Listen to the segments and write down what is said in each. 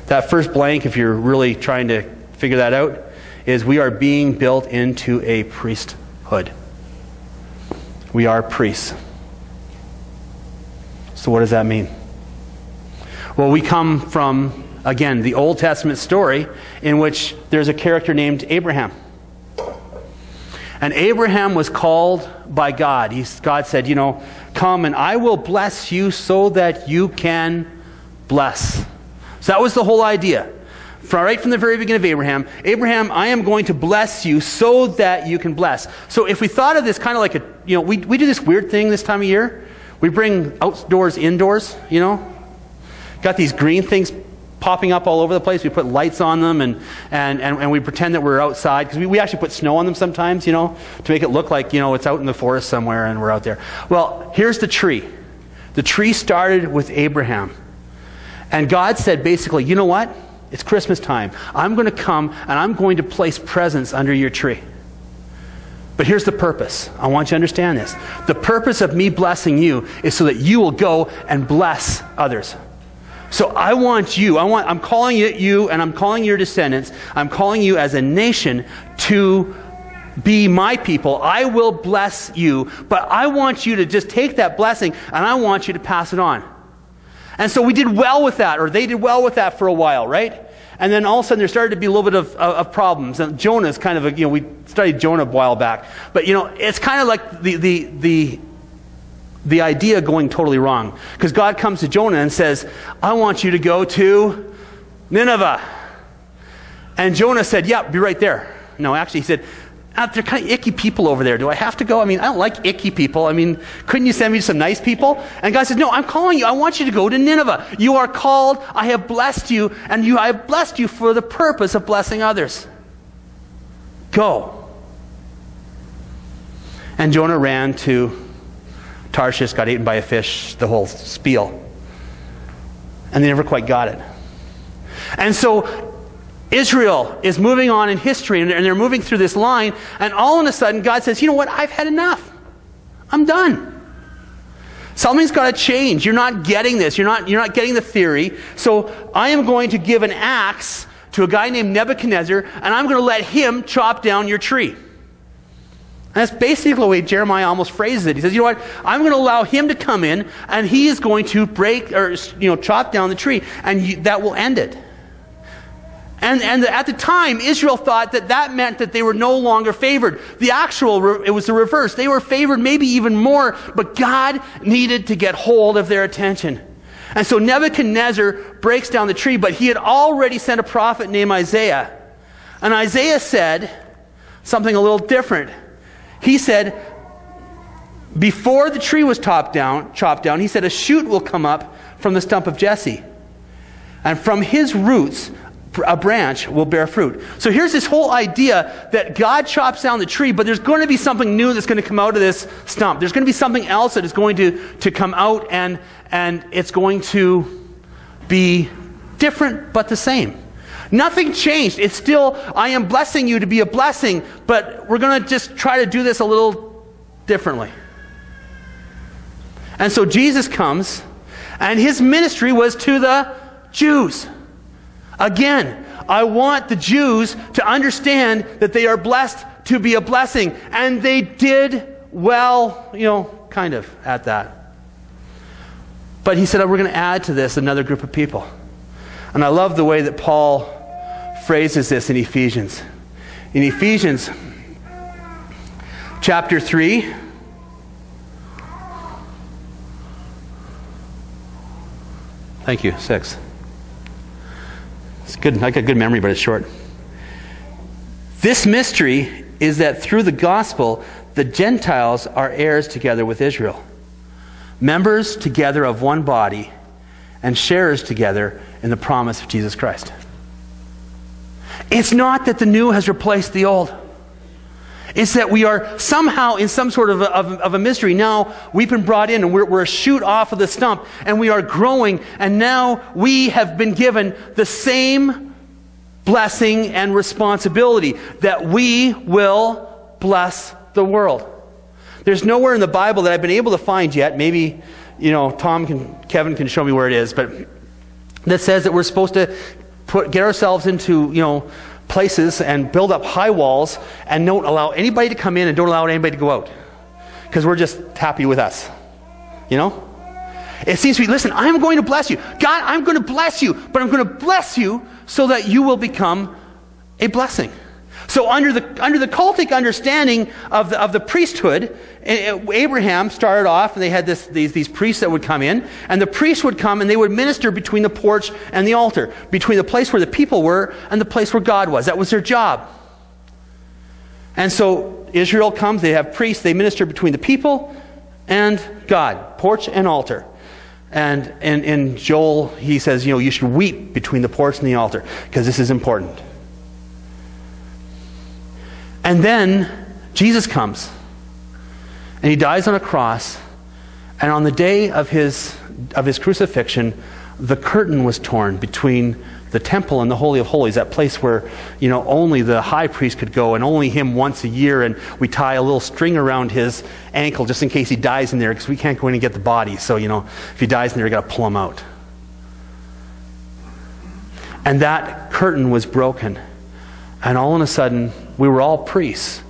That first blank, if you're really trying to figure that out, is we are being built into a priesthood. We are priests. So what does that mean? Well, we come from, again, the Old Testament story in which there's a character named Abraham. And Abraham was called by God. God said, come and I will bless you so that you can bless. So that was the whole idea. Right from the very beginning of Abraham, I am going to bless you so that you can bless. So if we thought of this kind of like we do this weird thing this time of year. We bring outdoors indoors, Got these green things popping up all over the place. We put lights on them and we pretend that we're outside. Because we actually put snow on them sometimes, to make it look like, it's out in the forest somewhere and we're out there. Well, here's the tree. The tree started with Abraham. And God said basically, you know what? It's Christmas time. I'm going to come and I'm going to place presents under your tree. But here's the purpose. I want you to understand this. The purpose of me blessing you is so that you will go and bless others. So I want you, I'm calling you and I'm calling your descendants, I'm calling you as a nation to be my people. I will bless you, but I want you to just take that blessing and I want you to pass it on. And so we did well with that, or they did well with that for a while, right? And then all of a sudden there started to be a little bit of problems. And Jonah is kind of we studied Jonah a while back. But it's kind of like the idea going totally wrong. Because God comes to Jonah and says, I want you to go to Nineveh. And Jonah said, yeah, be right there. No, actually he said, they're kind of icky people over there. Do I have to go? I don't like icky people. Couldn't you send me some nice people? And God says, no, I'm calling you. I want you to go to Nineveh. You are called. I have blessed you. And I have blessed you for the purpose of blessing others. Go. And Jonah ran to Tarshish, got eaten by a fish, the whole spiel. And they never quite got it. And so Israel is moving on in history, and they're moving through this line, and all of a sudden God says, you know what, I've had enough. I'm done. Something's got to change. You're not getting this. You're not getting the theory. So I am going to give an axe to a guy named Nebuchadnezzar, and I'm going to let him chop down your tree. And that's basically the way Jeremiah almost phrases it. He says, you know what, I'm going to allow him to come in, and he is going to break or chop down the tree, and that will end it. And at the time, Israel thought that meant that they were no longer favored. It was the reverse. They were favored maybe even more, but God needed to get hold of their attention. And so Nebuchadnezzar breaks down the tree, but he had already sent a prophet named Isaiah. And Isaiah said something a little different. He said, before the tree was chopped down, he said, a shoot will come up from the stump of Jesse. And from his roots, a branch will bear fruit. So here's this whole idea that God chops down the tree, but there's going to be something new that's going to come out of this stump. There's going to be something else that is going to come out, and it's going to be different but the same. Nothing changed. It's still, I am blessing you to be a blessing, but we're going to just try to do this a little differently. And so Jesus comes, and his ministry was to the Jews. Again, I want the Jews to understand that they are blessed to be a blessing. And they did well, kind of at that. But he said, we're going to add to this another group of people. And I love the way that Paul phrases this in Ephesians. In Ephesians chapter 3, thank you, 6. It's good. I got good memory, but it's short. This mystery is that through the gospel, the Gentiles are heirs together with Israel, members together of one body, and sharers together in the promise of Jesus Christ. It's not that the new has replaced the old. It's that we are somehow in some sort of a mystery. Now we've been brought in, and we're a shoot off of the stump, and we are growing, and now we have been given the same blessing and responsibility that we will bless the world. There's nowhere in the Bible that I've been able to find yet, maybe Kevin can show me where it is, but that says that we're supposed to get ourselves into, places and build up high walls and don't allow anybody to come in and don't allow anybody to go out. Because we're just happy with us. It seems to be, listen, I'm going to bless you. God, I'm going to bless you, but I'm going to bless you so that you will become a blessing. So under the cultic understanding of the priesthood, Abraham started off, and they had these priests that would come in, and the priests would come and they would minister between the porch and the altar, between the place where the people were and the place where God was. That was their job. And so Israel comes, they have priests, they minister between the people and God, porch and altar. And in Joel, he says, you should weep between the porch and the altar, because this is important. And then Jesus comes, and he dies on a cross, and on the day of his crucifixion, the curtain was torn between the temple and the Holy of Holies, that place where only the high priest could go, and only him once a year, and we tie a little string around his ankle just in case he dies in there, because we can't go in and get the body. So if he dies in there, we got to pull him out. And that curtain was broken, and all of a sudden we were all priests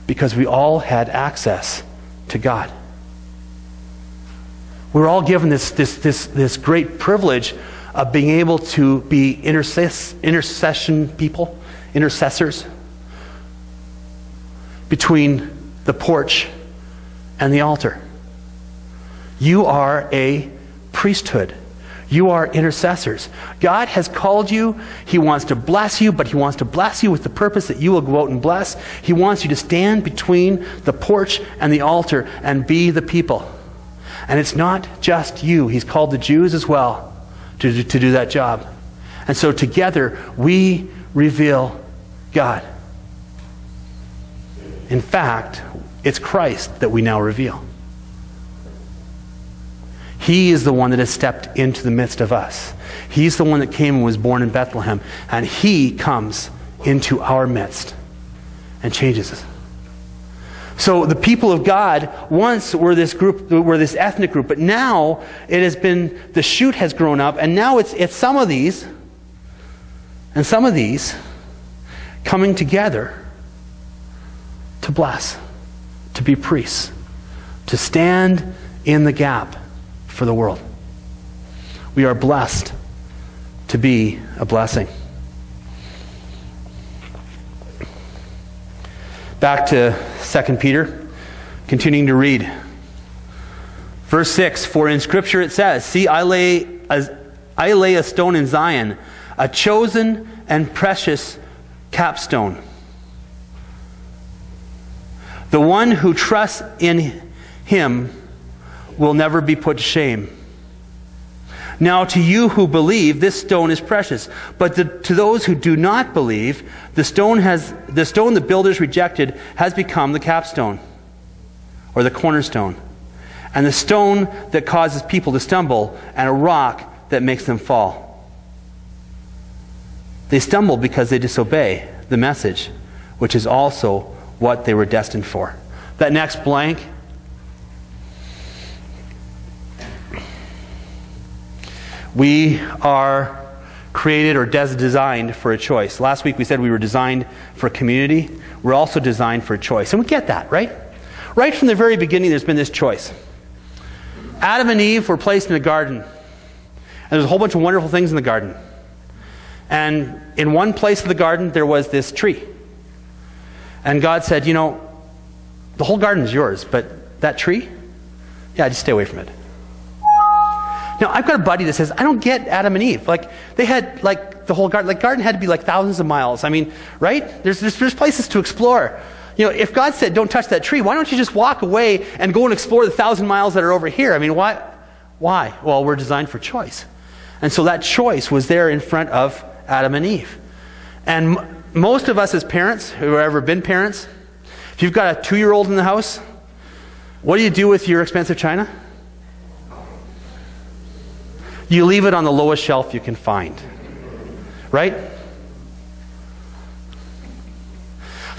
because we all had access to God. We were all given this great privilege of being able to be intercession people, intercessors between the porch and the altar. You are a priesthood. You are intercessors. God has called you. He wants to bless you, but He wants to bless you with the purpose that you will go out and bless. He wants you to stand between the porch and the altar and be the people. And it's not just you. He's called the Jews as well to do that job. And so together we reveal God. In fact, it's Christ that we now reveal. He is the one that has stepped into the midst of us. He's the one that came and was born in Bethlehem. And He comes into our midst and changes us. So the people of God once were this ethnic group, but now it has been, the shoot has grown up, and now it's some of these and some of these coming together to bless, to be priests, to stand in the gap for the world. We are blessed to be a blessing. Back to 2 Peter, continuing to read. Verse 6, for in Scripture it says, see, I lay a stone in Zion, a chosen and precious capstone. The one who trusts in Him will never be put to shame. Now to you who believe, this stone is precious. But to those who do not believe, the stone the builders rejected has become the capstone, or the cornerstone, and the stone that causes people to stumble, and a rock that makes them fall. They stumble because they disobey the message, which is also what they were destined for. That next blank, we are created or designed for a choice. Last week we said we were designed for community. We're also designed for a choice. And we get that, right? Right from the very beginning there's been this choice. Adam and Eve were placed in a garden. And there's a whole bunch of wonderful things in the garden. And in one place of the garden there was this tree. And God said, the whole garden is yours, but that tree? Yeah, just stay away from it. Now, I've got a buddy that says, I don't get Adam and Eve. They had, the whole garden. Garden had to be, thousands of miles. I mean, right? There's places to explore. If God said, don't touch that tree, why don't you just walk away and go and explore the 1,000 miles that are over here? I mean, why? Well, we're designed for choice. And so that choice was there in front of Adam and Eve. And most of us as parents, who have ever been parents, if you've got a 2-year-old in the house, what do you do with your expensive china? You leave it on the lowest shelf you can find. Right?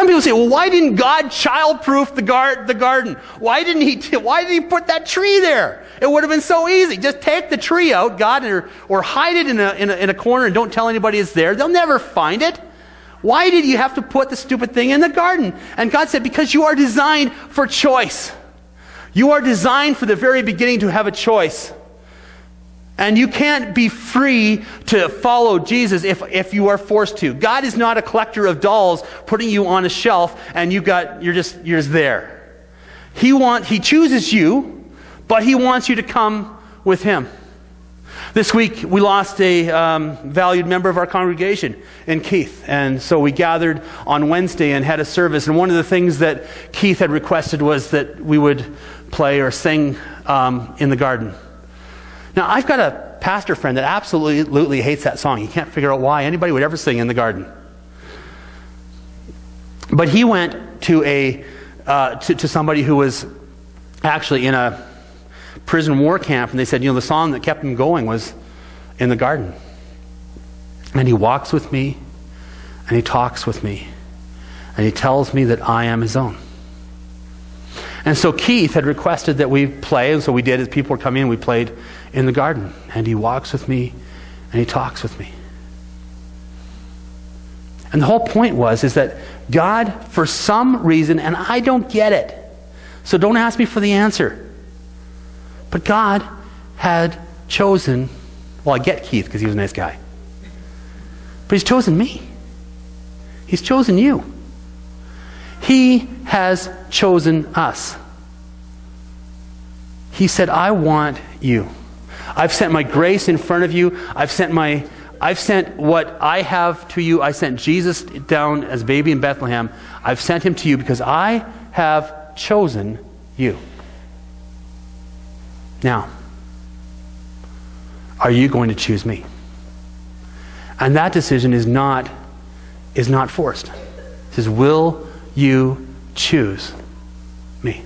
Some people say, well, why didn't God childproof the garden? Why did he put that tree there? It would have been so easy. Just take the tree out, God, or hide it in a corner and don't tell anybody it's there. They'll never find it. Why did you have to put the stupid thing in the garden? And God said, because you are designed for choice. You are designed for the very beginning to have a choice. And you can't be free to follow Jesus if you are forced to. God is not a collector of dolls putting you on a shelf and you're just there. He chooses you, but he wants you to come with him. This week we lost a valued member of our congregation in Keith. And so we gathered on Wednesday and had a service. And one of the things that Keith had requested was that we would play or sing in the garden. Now, I've got a pastor friend that absolutely hates that song. He can't figure out why anybody would ever sing in the garden. But he went to to somebody who was actually in a prison war camp, and they said, the song that kept him going was in the garden. And he walks with me, and he talks with me, and he tells me that I am his own. And so Keith had requested that we play, and so we did. As people were coming in, we played in the garden. And he walks with me, and he talks with me. And the whole point is that God, for some reason, and I don't get it, so don't ask me for the answer, but God had chosen, well, I get Keith because he was a nice guy, but he's chosen me. He's chosen you. He has chosen us. He said, I want you. I've sent my grace in front of you. I've sent what I have to you. I sent Jesus down as a baby in Bethlehem. I've sent him to you because I have chosen you. Now, are you going to choose me? And that decision is not forced. It says, will you choose me?